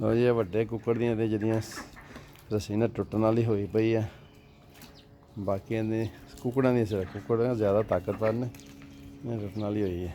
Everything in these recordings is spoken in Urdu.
ਲਓ ਜੀ, ਇਹ ਵੱਡੇ ਕੁੱਕੜ ਦੀਆਂ ਤੇ ਜਿਹੜੀਆਂ ਰੱਸੀ ਨਾਲ ਟੁੱਟਣ ਵਾਲੀ ਹੋਈ ਪਈ ਆ। ਬਾਕੀਆਂ ਦੇ ਕੁੱਕੜਾਂ ਦੀ ਸਿਰ ਕੁੱਕੜਾਂ ਜ਼ਿਆਦਾ ਤਾਕਤਵਰ ਨੇ, ਇਹ ਟੁੱਟਣ ਵਾਲੀ ਹੋਈ ਹੈ।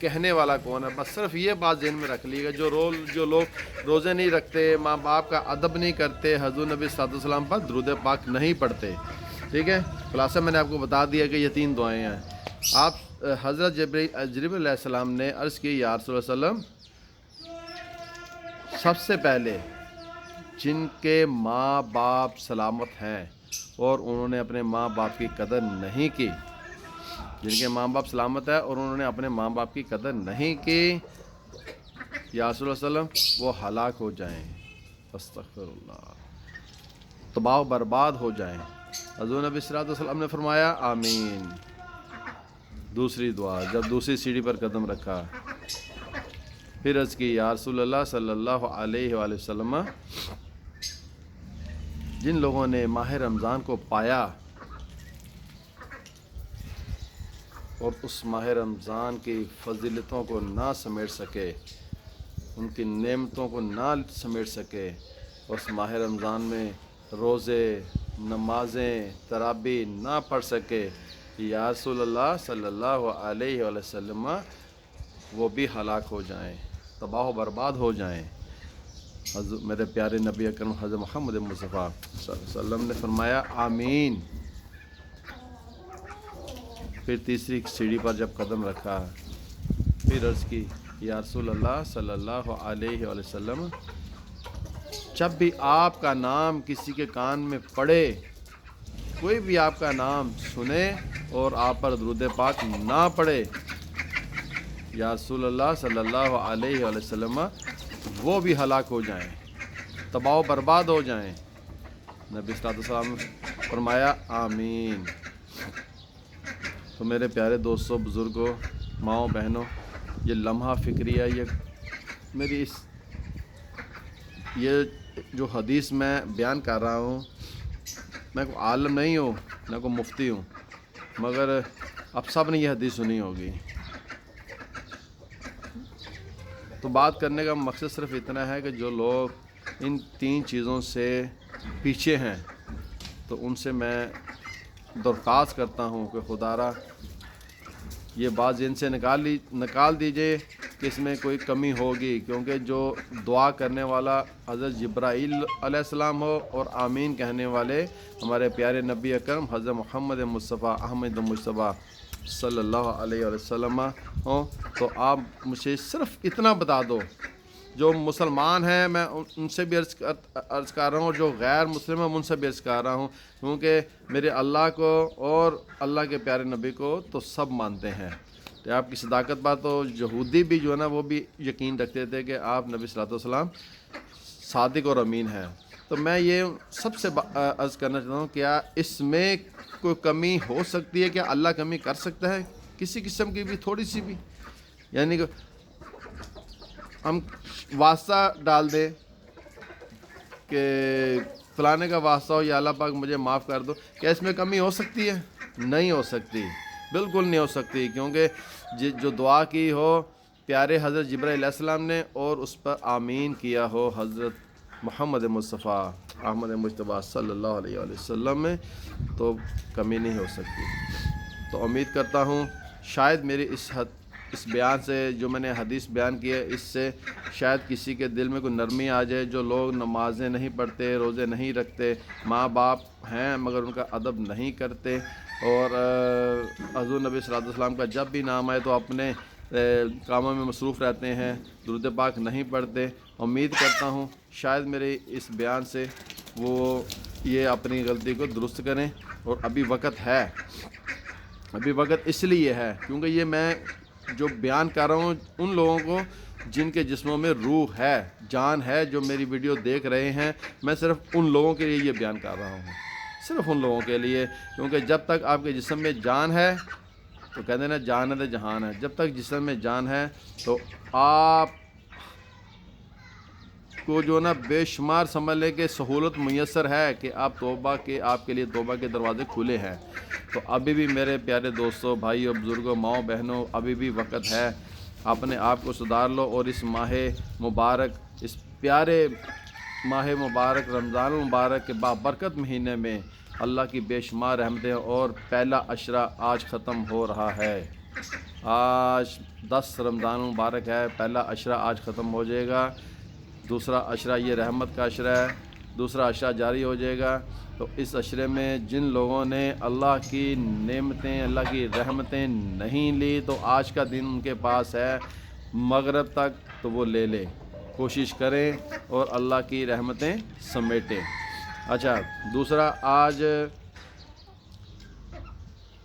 کہنے والا کون ہے؟ بس صرف یہ بات ذہن میں رکھ لیے گا، جو لوگ روزے نہیں رکھتے، ماں باپ کا ادب نہیں کرتے، حضور نبی صلی اللہ علیہ وسلم پر درود پاک نہیں پڑھتے، ٹھیک ہے؟ خلاصہ میں نے آپ کو بتا دیا کہ یہ 3 دعائیں ہیں۔ آپ حضرت جبرائیل علیہ السلام نے عرض کی، یا رسول اللہ صلی اللہ علیہ وسلم، سب سے پہلے جن کے ماں باپ سلامت ہیں اور انہوں نے اپنے ماں باپ کی قدر نہیں کی، جن کے ماں باپ سلامت ہے اور انہوں نے اپنے ماں باپ کی قدر نہیں کی، یا رسول اللہ صلی اللہ علیہ وسلم، وہ ہلاک ہو جائیں، استغفر اللہ، تباہ و برباد ہو جائیں۔ حضور نبی صلی اللہ علیہ وسلم نے فرمایا آمین۔ دوسری دعا، جب دوسری سیڑھی پر قدم رکھا، پھر عرض کی، یا رسول اللہ صلی اللہ علیہ وآلہ وسلم، جن لوگوں نے ماہ رمضان کو پایا اور اس ماہ رمضان کی فضیلتوں کو نہ سمیٹ سکے، ان کی نعمتوں کو نہ سمیٹ سکے، اس ماہ رمضان میں روزے، نمازیں، تراویح نہ پڑھ سکے، یا رسول اللہ صلی اللہ علیہ وآلہ وسلم، وہ بھی ہلاک ہو جائیں، تباہ و برباد ہو جائیں۔ حضرت میرے پیارے نبی اکرم حضرت محمد مصطفیٰ صلی اللہ علیہ وسلم نے فرمایا آمین۔ پھر تیسری سیڑھی پر جب قدم رکھا، پھر عرض کی، یا رسول اللہ صلی اللہ علیہ وآلہ وسلم، جب بھی آپ کا نام کسی کے کان میں پڑے، کوئی بھی آپ کا نام سنے اور آپ پر درود پاک نہ پڑے، یا رسول اللہ صلی اللہ علیہ وآلہ وسلم، وہ بھی ہلاک ہو جائیں، تباہ و برباد ہو جائیں۔ نبی صلی اللہ علیہ وسلم نے فرمایا آمین۔ تو میرے پیارے دوستوں، بزرگوں، ماؤں، بہنوں، یہ لمحہ فکریہ، یہ جو حدیث میں بیان کر رہا ہوں، میں کوئی عالم نہیں ہوں، میں کوئی مفتی ہوں، مگر اب سب نے یہ حدیث سنی ہوگی۔ تو بات کرنے کا مقصد صرف اتنا ہے کہ جو لوگ ان 3 چیزوں سے پیچھے ہیں، تو ان سے میں درخواست کرتا ہوں کہ خدا را یہ بات ذہن سے نکال دیجئے کہ اس میں کوئی کمی ہوگی، کیونکہ جو دعا کرنے والا حضرت جبرائیل علیہ السلام ہو اور آمین کہنے والے ہمارے پیارے نبی اکرم حضرت محمد مصطفیٰ احمد مصطفیٰ صلی اللہ علیہ وسلم ہوں، تو آپ مجھے صرف اتنا بتا دو۔ جو مسلمان ہیں میں ان سے بھی عرض کر رہا ہوں، جو غیر مسلم ہیں ان سے بھی عرض کر رہا ہوں، کیونکہ میرے اللہ کو اور اللہ کے پیارے نبی کو تو سب مانتے ہیں۔ تو آپ کی صداقت بات، تو یہودی بھی جو ہے نا وہ بھی یقین رکھتے تھے کہ آپ نبی صلی اللہ علیہ وسلم صادق اور امین ہیں۔ تو میں یہ سب سے عرض کرنا چاہتا ہوں، کیا اس میں کوئی کمی ہو سکتی ہے؟ کیا اللہ کمی کر سکتا ہے کسی قسم کی بھی، تھوڑی سی بھی؟ یعنی کہ ہم واسطہ ڈال دیں کہ فلانے کا واسطہ ہو، یا اللہ پاک مجھے معاف کر دو، کیا اس میں کمی ہو سکتی ہے؟ نہیں ہو سکتی، بالکل نہیں ہو سکتی، کیونکہ جو دعا کی ہو پیارے حضرت جبرائیل علیہ السلام نے اور اس پر آمین کیا ہو حضرت محمد مصطفیٰ احمد مجتبیٰ صلی اللہ علیہ وآلہ وسلم میں، تو کمی نہیں ہو سکتی۔ تو امید کرتا ہوں شاید میری اس بیان سے، جو میں نے حدیث بیان کی ہے، اس سے شاید کسی کے دل میں کوئی نرمی آ جائے۔ جو لوگ نمازیں نہیں پڑھتے، روزے نہیں رکھتے، ماں باپ ہیں مگر ان کا ادب نہیں کرتے، اور حضور نبی صلی اللہ علیہ وسلم کا جب بھی نام آئے تو اپنے کاموں میں مصروف رہتے ہیں، درود پاک نہیں پڑھتے، امید کرتا ہوں شاید میرے اس بیان سے وہ یہ اپنی غلطی کو درست کریں۔ اور ابھی وقت ہے، ابھی وقت اس لیے ہے کیونکہ یہ میں جو بیان کر رہا ہوں ان لوگوں کو جن کے جسموں میں روح ہے، جان ہے، جو میری ویڈیو دیکھ رہے ہیں، میں صرف ان لوگوں کے لیے یہ بیان کر رہا ہوں، صرف ان لوگوں کے لیے، کیونکہ جب تک آپ کے جسم میں جان ہے، تو کہتے ہیں نا جان ہے تو جہان ہے، جب تک جسم میں جان ہے تو آپ کو جو نا بے شمار سمجھ لے کہ سہولت میسر ہے کہ آپ کے لیے توبہ کے دروازے کھلے ہیں۔ تو ابھی بھی میرے پیارے دوستوں، بھائیوں، بزرگوں، ماؤں، بہنوں، ابھی بھی وقت ہے، اپنے آپ کو سدھار لو، اور اس ماہ مبارک، اس پیارے ماہ مبارک رمضان المبارک کے بابرکت مہینے میں اللہ کی بے شمار رحمتیں، اور پہلا عشرہ آج ختم ہو رہا ہے، آج 10 رمضان مبارک ہے، پہلا عشرہ آج ختم ہو جائے گا، دوسرا عشرہ یہ رحمت کا عشرہ ہے، دوسرا عشرہ جاری ہو جائے گا۔ تو اس عشرے میں جن لوگوں نے اللہ کی نعمتیں، اللہ کی رحمتیں نہیں لی، تو آج کا دن ان کے پاس ہے مغرب تک، تو وہ لے لے، کوشش کریں اور اللہ کی رحمتیں سمیٹیں۔ اچھا، دوسرا، آج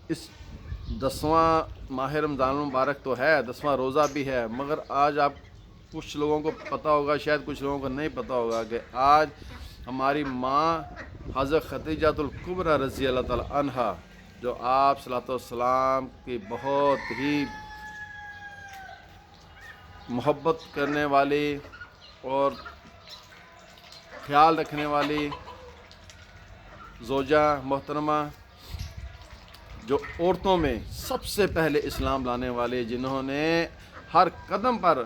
اس 10واں ماہ رمضان المبارک تو ہے، 10واں روزہ بھی ہے، مگر آج آپ کچھ لوگوں کو پتہ ہوگا، شاید کچھ لوگوں کو نہیں پتہ ہوگا کہ آج ہماری ماں حضرت خدیجہ الکبریٰ رضی اللہ تعالی عنہا، جو آپ صلی اللہ علیہ وسلم کی بہت ہی محبت کرنے والی اور خیال رکھنے والی زوجہ محترمہ، جو عورتوں میں سب سے پہلے اسلام لانے والے، جنہوں نے ہر قدم پر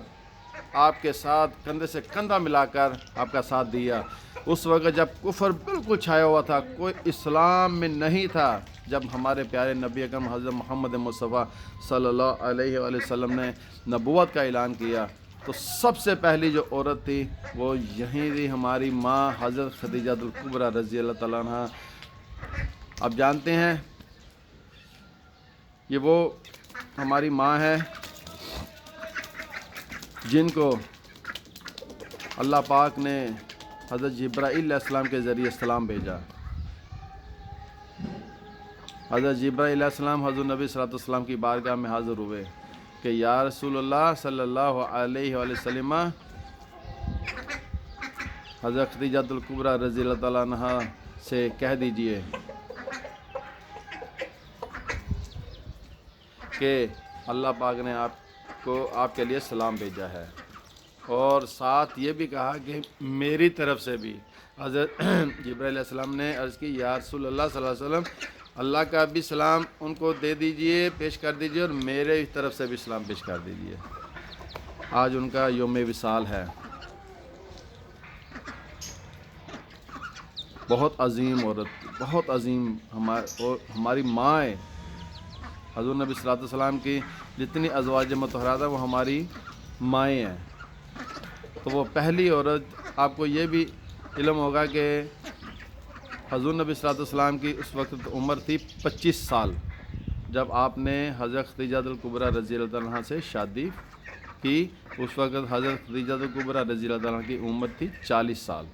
آپ کے ساتھ کندھے سے کندھا ملا کر آپ کا ساتھ دیا، اس وقت جب کفر بالکل چھایا ہوا تھا، کوئی اسلام میں نہیں تھا، جب ہمارے پیارے نبی اکرم حضرت محمد مصطفیٰ صلی اللہ علیہ وآلہ وسلم نے نبوت کا اعلان کیا، تو سب سے پہلی جو عورت تھی وہ یہیں تھی، ہماری ماں حضرت خدیجہ الکبریٰ رضی اللہ تعالیٰ عنہ۔ آپ جانتے ہیں یہ وہ ہماری ماں ہے جن کو اللہ پاک نے حضرت جبرائیل علیہ السلام کے ذریعے سلام بھیجا۔ حضرت جبرائیل علیہ السلام حضرت نبی صلی اللہ علیہ وسلم کی بارگاہ میں حاضر ہوئے کہ یا رسول اللہ صلی اللہ علیہ وآلہ وسلم، حضرت خدیجہ الکبریٰ رضی اللہ تعالیٰ عنہ سے کہہ دیجئے کہ اللہ پاک نے آپ کے لیے سلام بھیجا ہے، اور ساتھ یہ بھی کہا کہ میری طرف سے بھی۔ حضرت جبرائیل علیہ السلام نے عرض کی یا رسول اللہ صلی اللہ علیہ وسلم، اللہ کا بھی سلام ان کو دے دیجئے، پیش کر دیجئے، اور میرے طرف سے بھی سلام پیش کر دیجئے۔ آج ان کا یوم وصال ہے، بہت عظیم عورت، بہت عظیم ہماری ماں ہے۔ حضور نبی صلی اللہ علیہ وسلم کی جتنی ازواج مطہرات ہیں وہ ہماری مائیں ہیں، تو وہ پہلی عورت۔ آپ کو یہ بھی علم ہوگا کہ حضور نبی صلی اللہ علیہ وسلم کی اس وقت عمر تھی 25 سال، جب آپ نے حضرت خدیجہ الکبریٰ رضی اللہ عنہ سے شادی کی۔ اس وقت حضرت خدیجہ الکبریٰ رضی اللہ عنہ کی عمر تھی 40 سال۔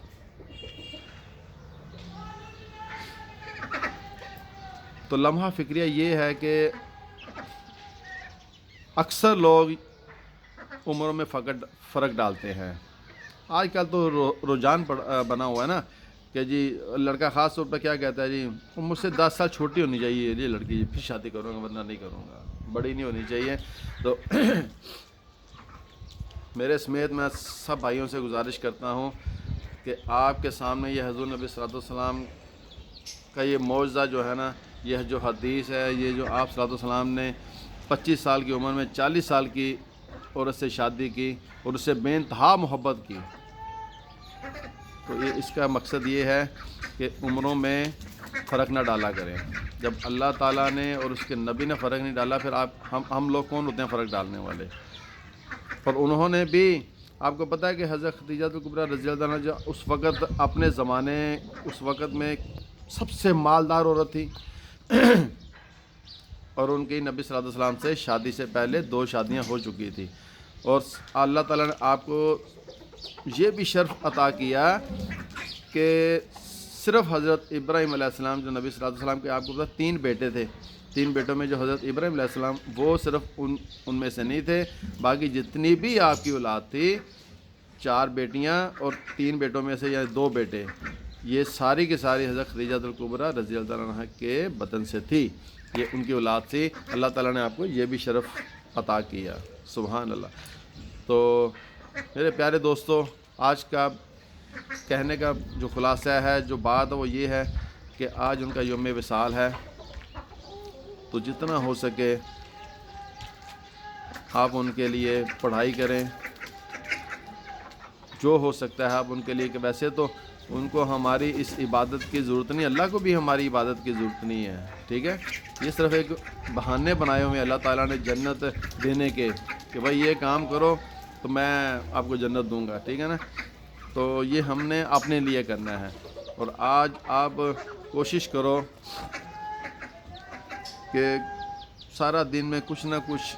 تو لمحہ فکریہ یہ ہے کہ اکثر لوگ عمروں میں فرق ڈالتے ہیں۔ آج کل تو رجحان بنا ہوا ہے نا کہ جی لڑکا خاص طور پر کیا کہتا ہے، جی مجھ سے 10 سال چھوٹی ہونی چاہیے یہ لڑکی، پھر شادی کروں گا ورنہ نہیں کروں گا، بڑی نہیں ہونی چاہیے۔ تو میرے سمیت میں سب بھائیوں سے گزارش کرتا ہوں کہ آپ کے سامنے یہ حضور نبی صلی اللہ علیہ وسلم کا یہ معجزہ جو ہے نا، یہ جو حدیث ہے، یہ جو آپ صلی اللہ علیہ وسلم نے 25 سال کی عمر میں 40 سال کی عورت سے شادی کی اور اس سے بے انتہا محبت کی، تو اس کا مقصد یہ ہے کہ عمروں میں فرق نہ ڈالا کریں۔ جب اللہ تعالیٰ نے اور اس کے نبی نے فرق نہیں ڈالا، پھر ہم لوگ کون ہوتے ہیں فرق ڈالنے والے؟ اور انہوں نے بھی، آپ کو پتہ ہے کہ حضرت خدیجہ الکبریٰ رضی اللہ عنہ جو اس وقت اپنے زمانے، اس وقت میں سب سے مالدار عورت تھی، اور ان کی نبی صلی اللہ علیہ وسلم سے شادی سے پہلے 2 شادیاں ہو چکی تھی، اور اللہ تعالیٰ نے آپ کو یہ بھی شرف عطا کیا کہ صرف حضرت ابراہیم علیہ السلام جو نبی صلی اللہ علیہ وسلم کے، آپ کو پتہ 3 بیٹے تھے، 3 بیٹوں میں جو حضرت ابراہیم علیہ السلام وہ صرف ان میں سے نہیں تھے، باقی جتنی بھی آپ کی اولاد تھی، 4 بیٹیاں اور 3 بیٹوں میں سے یعنی 2 بیٹے، یہ ساری کی ساری حضرت خدیجہ الکبریٰ رضی اللہ عنہ کے بطن سے تھی، یہ ان کی اولاد تھی۔ اللہ تعالیٰ نے آپ کو یہ بھی شرف عطا کیا، سبحان اللہ۔ تو میرے پیارے دوستو، آج کا کہنے کا جو خلاصہ ہے، جو بات ہے وہ یہ ہے کہ آج ان کا یوم وصال ہے، تو جتنا ہو سکے آپ ان کے لیے پڑھائی کریں، جو ہو سکتا ہے آپ ان کے لیے، کہ ویسے تو ان کو ہماری اس عبادت کی ضرورت نہیں، اللہ کو بھی ہماری عبادت کی ضرورت نہیں ہے، ٹھیک ہے؟ یہ صرف ایک بہانے بنائے ہوئے اللہ تعالیٰ نے جنت دینے کے، کہ بھائی یہ کام کرو تو میں آپ کو جنت دوں گا، ٹھیک ہے نا؟ تو یہ ہم نے اپنے لیے کرنا ہے۔ اور آج آپ کوشش کرو کہ سارا دن میں کچھ نہ کچھ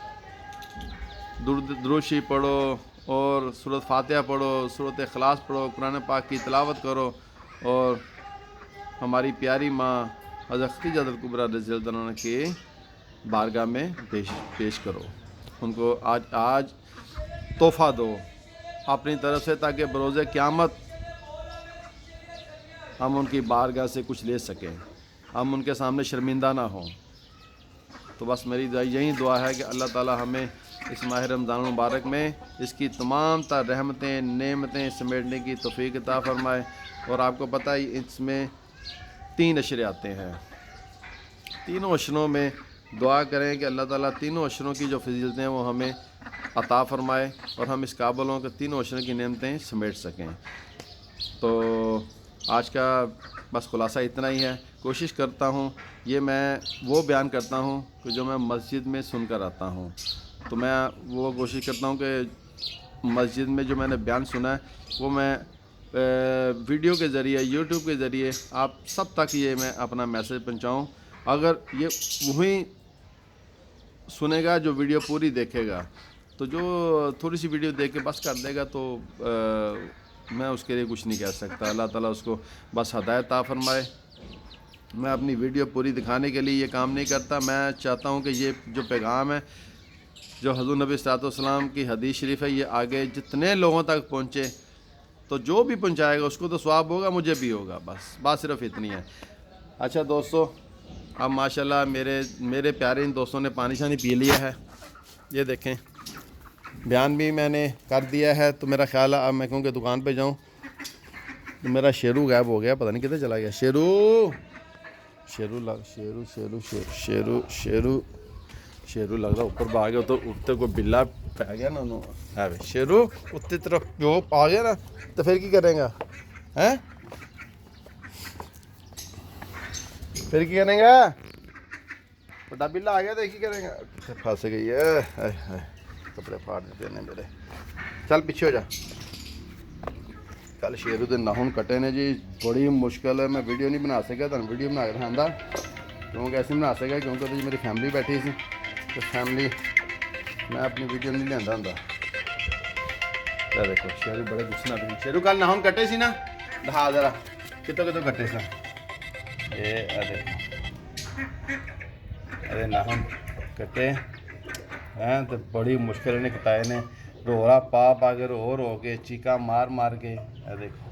درود شریف پڑھو، اور سورۃ فاتحہ پڑھو، سورۃ اخلاص پڑھو، قرآن پاک کی تلاوت کرو، اور ہماری پیاری ماں حضرت خدیجہ الکبریٰ رضی اللہ عنہا کی بارگاہ میں پیش کرو، ان کو آج تحفہ دو اپنی طرف سے، تاکہ بروز قیامت ہم ان کی بارگاہ سے کچھ لے سکیں، ہم ان کے سامنے شرمندہ نہ ہوں۔ تو بس میری یہی دعا ہے کہ اللہ تعالیٰ ہمیں اس ماہ رمضان المبارک میں اس کی تمام تر رحمتیں نعمتیں سمیٹنے کی توفیق عطا فرمائے۔ اور آپ کو پتہ ہی اس میں 3 عشرے آتے ہیں، تینوں عشروں میں دعا کریں کہ اللہ تعالیٰ تینوں عشروں کی جو فضیلتیں ہیں وہ ہمیں عطا فرمائے، اور ہم اس قابل ہوں کہ تینوں عشروں کی نعمتیں سمیٹ سکیں۔ تو آج کا بس خلاصہ اتنا ہی ہے۔ کوشش کرتا ہوں یہ میں وہ بیان کرتا ہوں کہ جو میں مسجد میں سن کر آتا ہوں، تو میں وہ کوشش کرتا ہوں کہ مسجد میں جو میں نے بیان سنا ہے وہ میں ویڈیو کے ذریعے، یوٹیوب کے ذریعے آپ سب تک یہ میں اپنا میسج پہنچاؤں۔ اگر یہ وہی سنے گا جو ویڈیو پوری دیکھے گا، تو جو تھوڑی سی ویڈیو دیکھ کے بس کر دے گا تو میں اس کے لیے کچھ نہیں کہہ سکتا۔ اللہ تعالیٰ اس کو بس ہدایت عطا فرمائے۔ میں اپنی ویڈیو پوری دکھانے کے لیے یہ کام نہیں کرتا، میں چاہتا ہوں کہ یہ جو پیغام ہے، جو حضور نبی صلی اللہ علیہ وسلم کی حدیث شریف ہے، یہ آگے جتنے لوگوں تک پہنچے، تو جو بھی پہنچائے گا اس کو تو ثواب ہوگا، مجھے بھی ہوگا، بس بات صرف اتنی ہے۔ اچھا دوستو، اب ماشاءاللہ میرے پیارے ان دوستوں نے پانی شانی پی لیا ہے، یہ دیکھیں بیان بھی میں نے کر دیا ہے۔ تو میرا خیال ہے اب میں کہوں کہ دکان پہ جاؤں، تو میرا شیرو غائب ہو گیا، پتہ نہیں کدھر چلا گیا۔ شیرو لگ رہا اوپر پہ آ گیا، تو اتنے کوئی بلا پی گیا نا، شیرو اتنی طرف جو آ گیا نا تو پھر کی کریں گا؟ پھر کی کریں گا؟ بڑا بلا آ گیا تو کی کریں گا؟ پھنس گئی ہے، کپڑے پھاڑ دیتے ہیں میرے۔ چل پیچھے ہو جا۔ کل شیرو دے ناخن کٹے نے جی، بڑی مشکل ہے، میں ویڈیو نہیں بنا سکا، تو ویڈیو بنا کے دکھاؤں، کیونکہ ایسے بنا سکا کیونکہ جی میری فیملی بیٹھی سی، تو فیملی میں اپنی ویڈیو نہیں لینا ہوں۔ دیکھو شیرو بڑے غصے نہ پہ، شیرو کل ناخن کٹے سی نا، دکھا ذرا کتوں کٹے سا۔ ارے ناخن کٹے ہیں تو بڑی مشکل نے کٹائے نے، رو رہا پا کے، رو کے، چیکا مار کے، دیکھو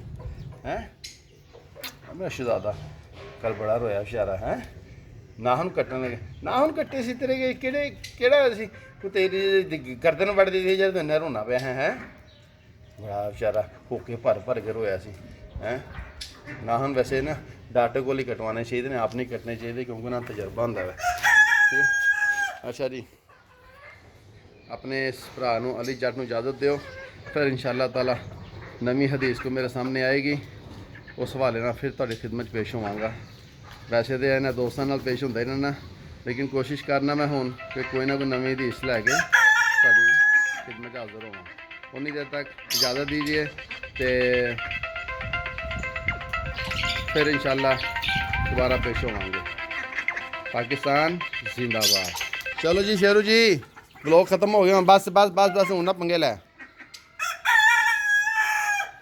میرا شہزادہ کل بڑا رویا بچارا ہے، ناخن کٹنے لگے، ناخن کٹے سی تیرے کے کہڑا ہویا سی، تو تیری گردن وڑ دی تھی جب میں رونا پیا ہے، بڑا بچارا ہوکے بھر کے رویا سی۔ ناخن ویسے نا ڈاکٹر کو ہی کٹوانے چاہیے نے، آپ نہیں کٹنے چاہیے کیونکہ نا تجربہ ہوتا ہے۔ اچھا جی، اپنے اس بھرا نو علی جٹ نو اجازت دیو، پھر انشاءاللہ تعالیٰ نویں حدیث کو میرے سامنے آئے گی، اس حوالے نال پھر تہاڈی خدمت پیش ہوا گا۔ ویسے تو انہاں دوستاں نال پیش ہوندا ہی رہنا، لیکن کوشش کرنا میں ہون کہ کوئی نہ کوئی نویں حدیث لے کے تہاڈی خدمت حاضر ہوں۔ انی دیر تک اجازت دیجیے، تے پھر انشاءاللہ دوبارہ پیش ہوں گے۔ پاکستان زندہ باد۔ چلو جی شیرو جی، بلاگ ختم ہو گیا، بس ہوں نہ پنگے لے۔